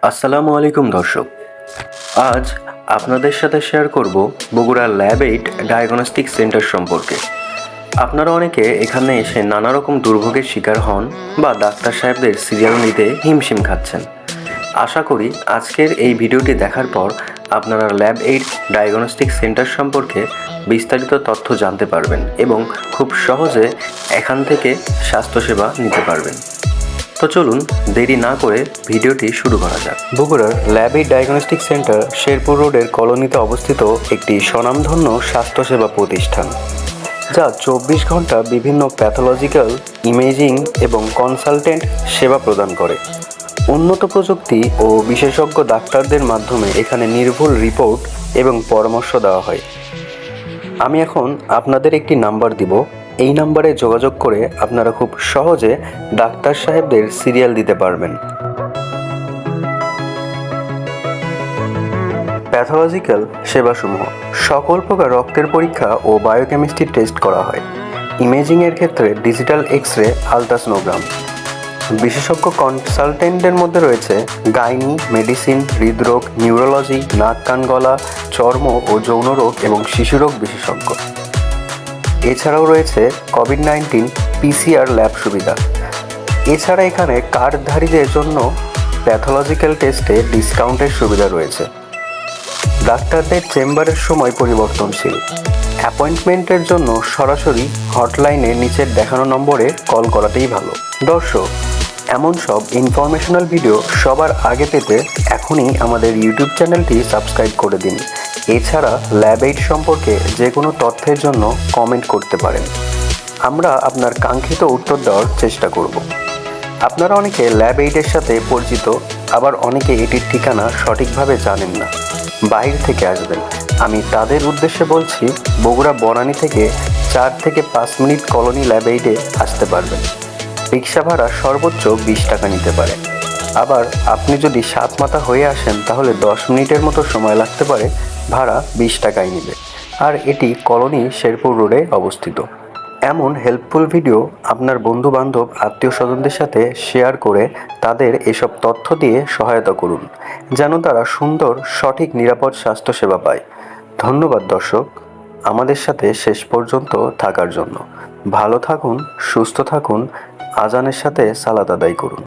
আসসালামু আলাইকুম দর্শক। আজ আপনাদের সাথে শেয়ার করব বগুড়া ল্যাব 8 ডায়াগনস্টিক সেন্টার সম্পর্কে। আপনারা অনেকে এখানে এসে নানা রকম দুর্ভোগের শিকার হন বা ডাক্তার সাহেবদের সিরিয়াল নিতে হিমশিম খাচ্ছেন। আশা করি আজকের এই ভিডিওটি দেখার পর আপনারা ল্যাব 8 ডায়াগনস্টিক সেন্টার সম্পর্কে বিস্তারিত তথ্য জানতে পারবেন এবং খুব সহজে এখান থেকে স্বাস্থ্যসেবা নিতে পারবেন। তো চলুন দেরি না করে ভিডিওটি শুরু করা যাক। বগুড়ার ল্যাব 8 ডায়াগনস্টিক সেন্টার শেরপুর রোডের কলোনিতে অবস্থিত একটি স্বনামধন্য স্বাস্থ্যসেবা প্রতিষ্ঠান, যা 24 ঘন্টা বিভিন্ন প্যাথোলজিক্যাল, ইমেজিং এবং কনসালটেন্ট সেবা প্রদান করে। উন্নত প্রযুক্তি ও বিশেষজ্ঞ ডাক্তারদের মাধ্যমে এখানে নির্ভুল রিপোর্ট এবং পরামর্শ দেওয়া হয়। আমি এখন আপনাদের একটি নাম্বার দিব। এই নাম্বারে যোগাযোগ করে আপনারা খুব সহজে ডাক্তার সাহেবদের সিরিয়াল দিতে পারবেন। প্যাথোলজিক্যাল সেবাসমূহ: সকল প্রকার রক্তের পরীক্ষা ও বায়োকেমিস্ট্রি টেস্ট করা হয়। ইমেজিংয়ের ক্ষেত্রে ডিজিটাল এক্স-রে, আলট্রাসোনোগ্রাম। বিশেষজ্ঞ কনসালটেন্টদের মধ্যে রয়েছে গাইনি, মেডিসিন, হৃদরোগ, নিউরোলজি, নাক কান গলা, চর্ম ও যৌন রোগ এবং শিশুরোগ বিশেষজ্ঞ। এছাড়াও রয়েছে কোভিড-19 PCR ল্যাব সুবিধা। এছাড়া এখানে কার্ডধারীদের জন্য প্যাথোলজিক্যাল টেস্টে ডিসকাউন্টের সুবিধা রয়েছে। ডাক্তারদের চেম্বারের সময় পরিবর্তনশীল। অ্যাপয়েন্টমেন্টের জন্য সরাসরি হটলাইনে নিচের দেখানো নম্বরে কল করাতেই ভালো। দর্শক, এমন সব ইনফরমেশনাল ভিডিও সবার আগে পেতে এখনই আমাদের ইউটিউব চ্যানেলটি সাবস্ক্রাইব করে দিন। এছাড়া ল্যাব 8 সম্পর্কে যে কোনো তথ্যের জন্য কমেন্ট করতে পারেন। আমরা আপনার কাঙ্ক্ষিত উত্তর দেওয়ার চেষ্টা করব। আপনারা অনেকে ল্যাব 8-এর সাথে পরিচিত, আবার অনেকে এটির ঠিকানা সঠিকভাবে জানেন না, বাইরে থেকে আসবেন। আমি তাদের উদ্দেশ্যে বলছি, বগুড়া বনানী থেকে 4 থেকে 5 মিনিট কলোনি ল্যাব 8-এ আসতে পারবেন। রিক্সা ভাড়া সর্বোচ্চ 20 টাকা নিতে পারে। আবার আপনি যদি সাতমাথা হয়ে আসেন তাহলে 10 মিনিটের মতো সময় লাগতে পারে, ভাড়া 20 টাকাই নেবে। আর এটি কলোনি শেরপুর রোডে অবস্থিত। এমন হেল্পফুল ভিডিও আপনার বন্ধু বান্ধব, আত্মীয় স্বজনদের সাথে শেয়ার করে তাদের এসব তথ্য দিয়ে সহায়তা করুন, যেন তারা সুন্দর, সঠিক, নিরাপদ স্বাস্থ্যসেবা পায়। ধন্যবাদ দর্শক, আমাদের সাথে শেষ পর্যন্ত থাকার জন্য। ভালো থাকুন, সুস্থ থাকুন, আজানের সাথে সালাত আদায় করুন।